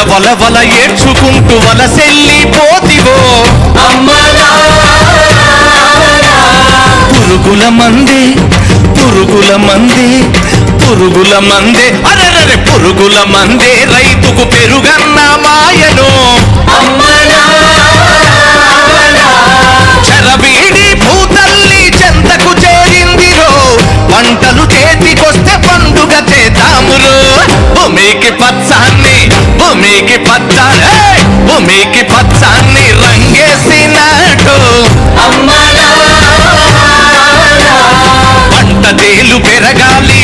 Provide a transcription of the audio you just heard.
వల వల ఏడ్చుకుంటూ వలసెల్లి పోతివో పురుగుల మందే పురుగుల మందే పురుగుల మందే అరెరె పురుగుల మందే రైతుకు పెరుగన్న మాయను చెరబీడి భూతల్లి చెంతకు చేరిందిరో పంటలు చేతికొస్తే పండుగ చేద్దామురో భూమికి పచ్చాన్ని భూమికి పచ్చాన్ని రంగేసినట్టు పంట తేలు పెరగాలి